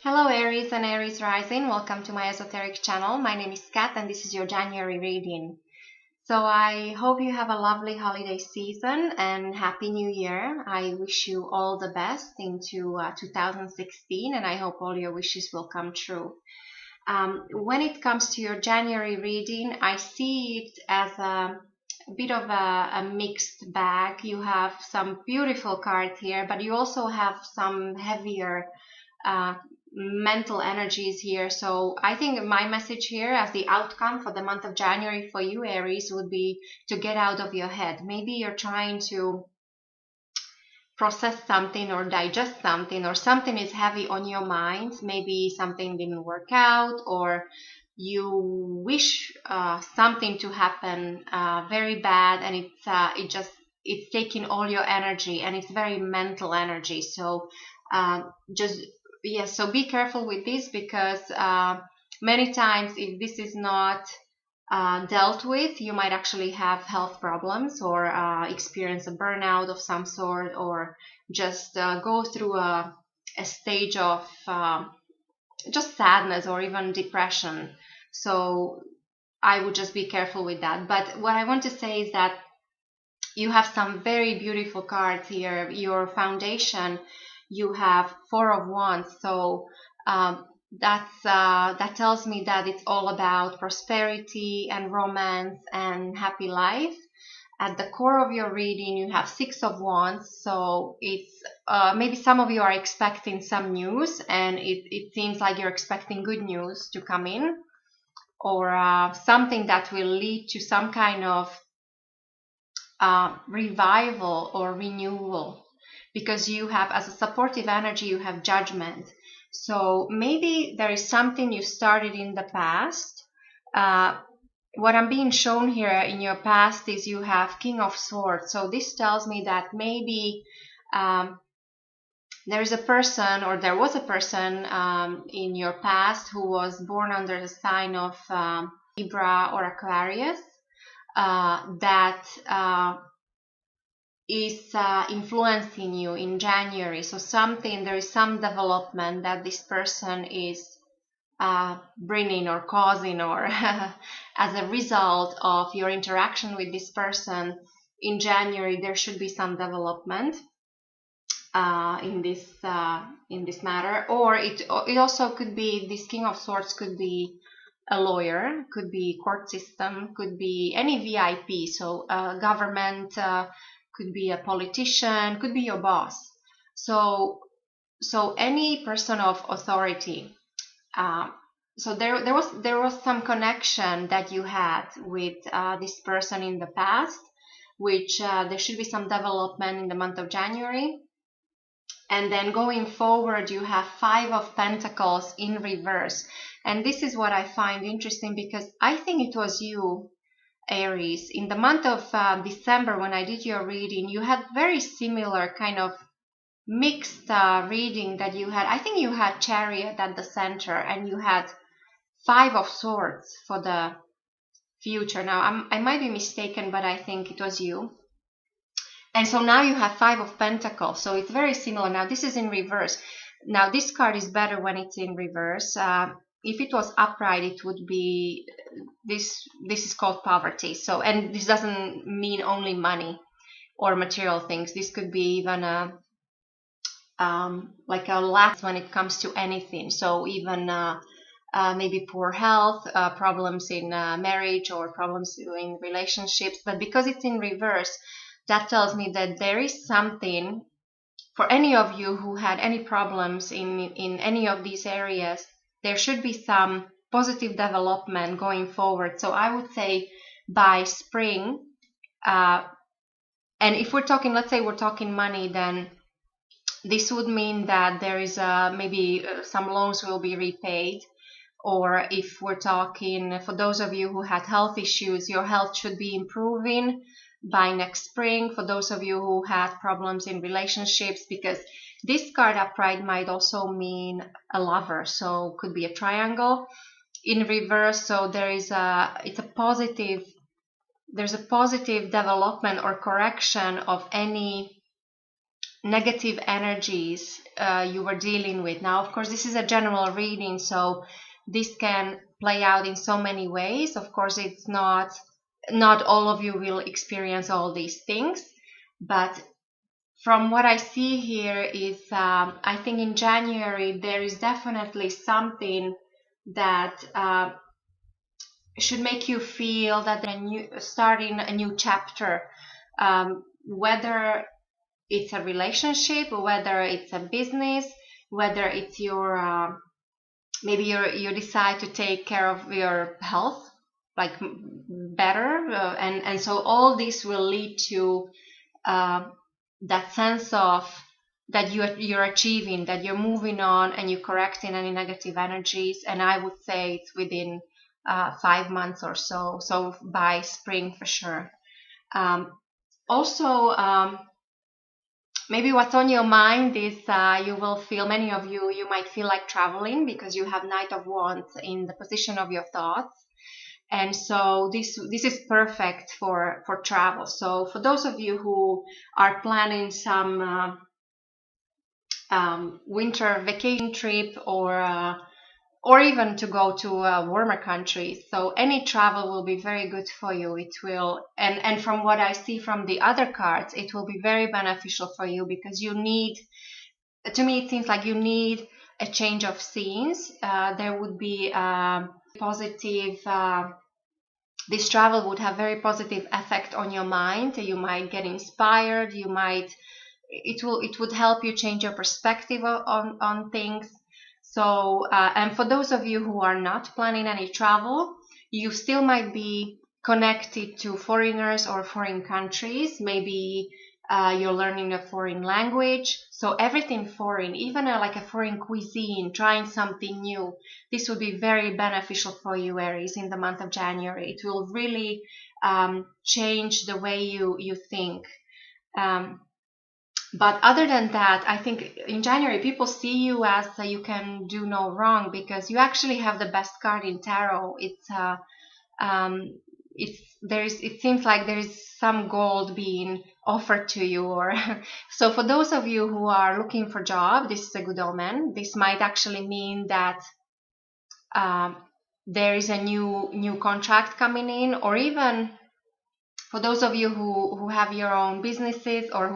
Hello Aries and Aries Rising, welcome to my esoteric channel. My name is Kat and this is your January reading. So I hope you have a lovely holiday season and Happy New Year. I wish you all the best into 2016 and I hope all your wishes will come true. When it comes to your January reading, I see it as a bit of a mixed bag. You have some beautiful cards here, but you also have some heavier uh, mental energies here. So I think my message here as the outcome for the month of January for you, Aries, would be to get out of your head. Maybe you're trying to process something or digest something, or something is heavy on your mind. Maybe something didn't work out, or you wish something to happen very bad, and it's taking all your energy, and it's very mental energy. So just yes, so be careful with this because many times if this is not dealt with, you might actually have health problems or experience a burnout of some sort, or just go through a stage of just sadness or even depression. So I would just be careful with that. But what I want to say is that you have some very beautiful cards here. Your foundation, you have Four of Wands. So that tells me that it's all about prosperity and romance and happy life. At the core of your reading, you have Six of Wands. So it's maybe some of you are expecting some news, and it seems like you're expecting good news to come in, or something that will lead to some kind of revival or renewal, because you have, as a supportive energy, you have Judgment. So maybe there is something you started in the past. What I'm being shown here in your past is you have King of Swords. So this tells me that maybe there is a person, or there was a person in your past who was born under the sign of Libra or Aquarius, that is influencing you in January. So there is some development that this person is bringing or causing, or as a result of your interaction with this person in January, there should be some development in this matter. Or it also could be, this King of Swords could be a lawyer, could be court system, could be any VIP. So government, could be a politician, could be your boss. So any person of authority. So there was some connection that you had with this person in the past, which there should be some development in the month of January. And then going forward, you have Five of Pentacles in reverse. And this is what I find interesting, because I think it was you, Aries, in the month of December, when I did your reading, you had very similar kind of mixed reading that you had. I think you had Chariot at the center, and you had Five of Swords for the future. Now, I might be mistaken, but I think it was you. And so now you have Five of Pentacles, so it's very similar. Now this is in reverse. Now this card is better when it's in reverse. If it was upright, it would be this is called poverty. So, and this doesn't mean only money or material things. This could be even like a lack when it comes to anything. So even maybe poor health, problems in marriage, or problems in relationships. But because it's in reverse, that tells me that there is something for any of you who had any problems in any of these areas. There should be some positive development going forward. So I would say by spring, and if we're talking, let's say we're talking money, then this would mean that there is maybe some loans will be repaid. Or if we're talking, for those of you who had health issues, your health should be improving by next spring. For those of you who had problems in relationships, because this card upright might also mean a lover, so could be a triangle in reverse. So there's a positive development or correction of any negative energies you were dealing with. Now, of course, this is a general reading, so this can play out in so many ways. Of course, it's not all of you will experience all these things, but from what I see here is I think in January there is definitely something that should make you feel that starting a new chapter, whether it's a relationship, whether it's a business, whether it's your maybe you decide to take care of your health like better, and so all this will lead to that sense of that you're achieving, that you're moving on and you're correcting any negative energies. And I would say it's within 5 months or so, so by spring for sure. Also, maybe what's on your mind is you will feel, many of you might feel like traveling because you have Knight of Wands in the position of your thoughts. And so this is perfect for travel. So for those of you who are planning some winter vacation trip, or even to go to warmer countries, so any travel will be very good for you. It will, and from what I see from the other cards, it will be very beneficial for you because you need, to me it seems like you need a change of scenes. There would be positive this travel would have very positive effect on your mind. You might get inspired, it would help you change your perspective on things. So and for those of you who are not planning any travel, you still might be connected to foreigners or foreign countries. Maybe you're learning a foreign language, so everything foreign, even like a foreign cuisine, trying something new. This will be very beneficial for you, Aries, in the month of January. It will really change the way you think. But other than that, I think in January people see you as you can do no wrong, because you actually have the best card in tarot. It seems like there is some gold being offered to you, or so for those of you who are looking for job, this is a good omen. This might actually mean that there is a new contract coming in, or even for those of you who have your own businesses, or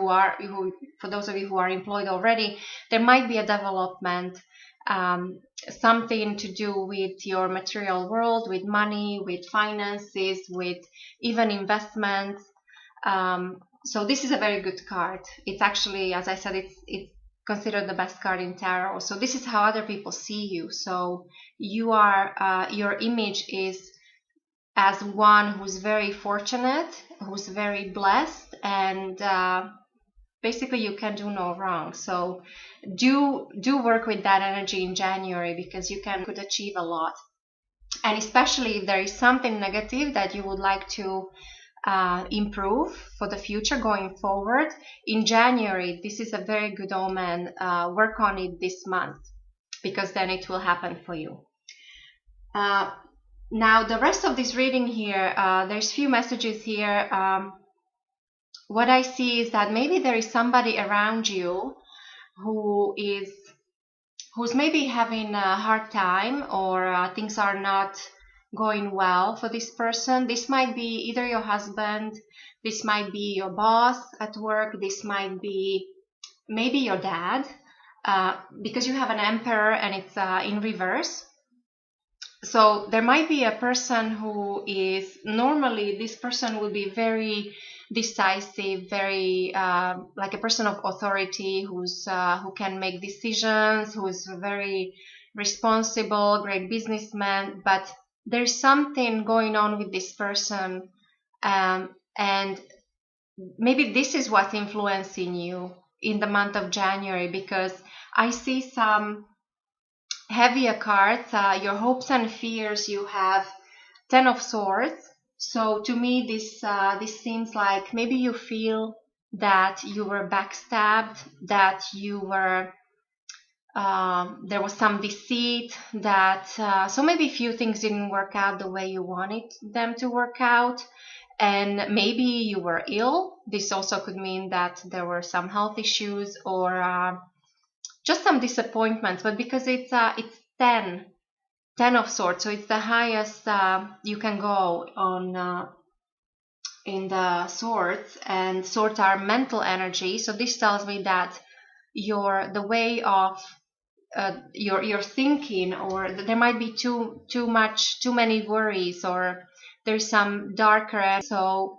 for those of you who are employed already, there might be a development, something to do with your material world, with money, with finances, with even investments. So this is a very good card. It's actually, as I said, it's considered the best card in tarot. So this is how other people see you. So you are your image is as one who's very fortunate, who's very blessed, and basically you can do no wrong. So do work with that energy in January, because you could achieve a lot. And especially if there is something negative that you would like to improve for the future going forward, in January, this is a very good omen. Work on it this month, because then it will happen for you. Now, the rest of this reading here, there's few messages here. What I see is that maybe there is somebody around you who's maybe having a hard time, or things are not going well for this person. This might be either your husband, this might be your boss at work, this might be maybe your dad, because you have an Emperor and it's in reverse. So there might be a person who is, normally this person will be very decisive, very like a person of authority, who can make decisions, who is very responsible, great businessman. But there's something going on with this person, and maybe this is what's influencing you in the month of January, because I see some heavier cards, your hopes and fears. You have Ten of Swords. So to me, this seems like maybe you feel that you were backstabbed, that you were there was some deceit, that so maybe few things didn't work out the way you wanted them to work out, And maybe you were ill. This also could mean that there were some health issues or just some disappointments. But because it's 10 of swords, so it's the highest you can go on in the swords, and swords are mental energy. So this tells me that the way of your thinking, or there might be too many worries, or there's some darker. So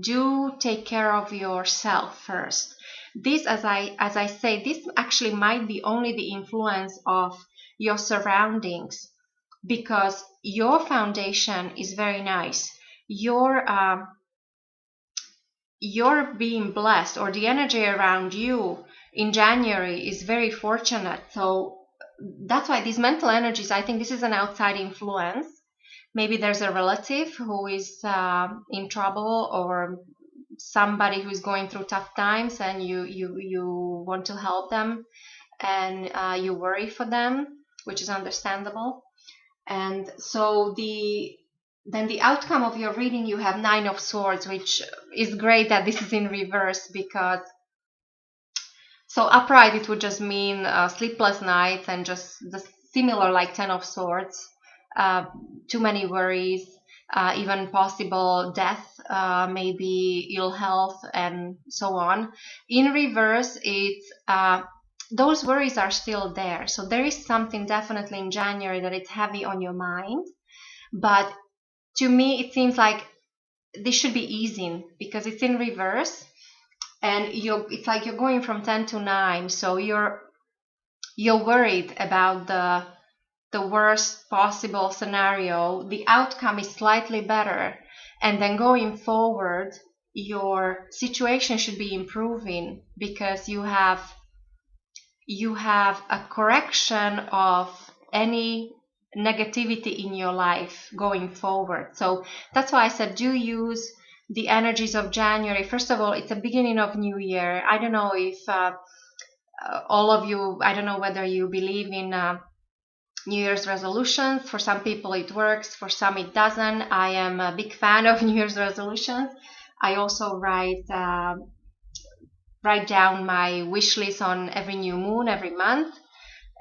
do take care of yourself first. This, as I say, this actually might be only the influence of your surroundings, because your foundation is very nice. You're being blessed, or the energy around you in January is very fortunate. So that's why these mental energies, I think this is an outside influence. Maybe there's a relative who is in trouble, or somebody who's going through tough times, and you want to help them, and you worry for them, which is understandable. And so then the outcome of your reading, you have 9 of swords, which is great that this is in reverse, because so upright it would just mean sleepless nights and just the similar like 10 of swords, too many worries, even possible death, maybe ill health, and so on. In reverse, it's those worries are still there. So there is something definitely in January that it's heavy on your mind. But to me, it seems like this should be easing, because it's in reverse, and it's like you're going from 10 to 9. So you're worried about the worst possible scenario. The outcome is slightly better, and then going forward, your situation should be improving, because you have a correction of any negativity in your life going forward. So that's why I said, do use the energies of January. First of all, it's the beginning of New Year. I don't know if all of you, I don't know whether you believe in New Year's resolutions. For some people it works, for some it doesn't. I am a big fan of New Year's resolutions. I also write down my wish list on every new moon, every month.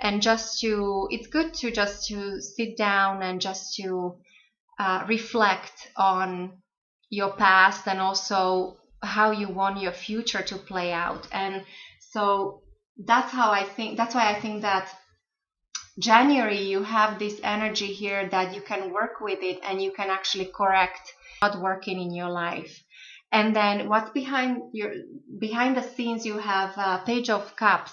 And it's good to just to sit down and just to reflect on your past, and also how you want your future to play out. And so that's why I think that January, you have this energy here that you can work with it, and you can actually correct not working in your life. And then what's behind the scenes, you have a Page of Cups.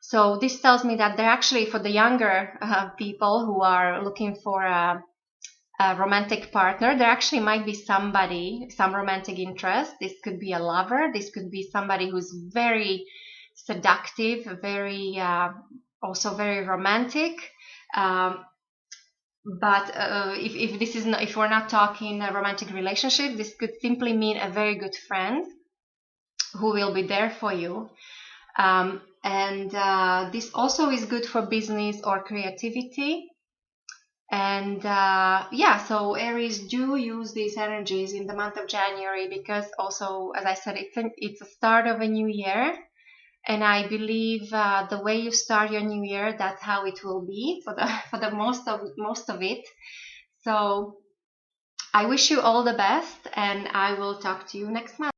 So this tells me that they're actually, for the younger people who are looking for a romantic partner, there actually might be some romantic interest. This could be a lover. This could be somebody who's very seductive, very also very romantic. But if we're not talking a romantic relationship, this could simply mean a very good friend who will be there for you. And this also is good for business or creativity. And so Aries, do use these energies in the month of January, because also, as I said, it's a start of a new year. And I believe the way you start your new year, that's how it will be for the most of it. So I wish you all the best, and I will talk to you next month.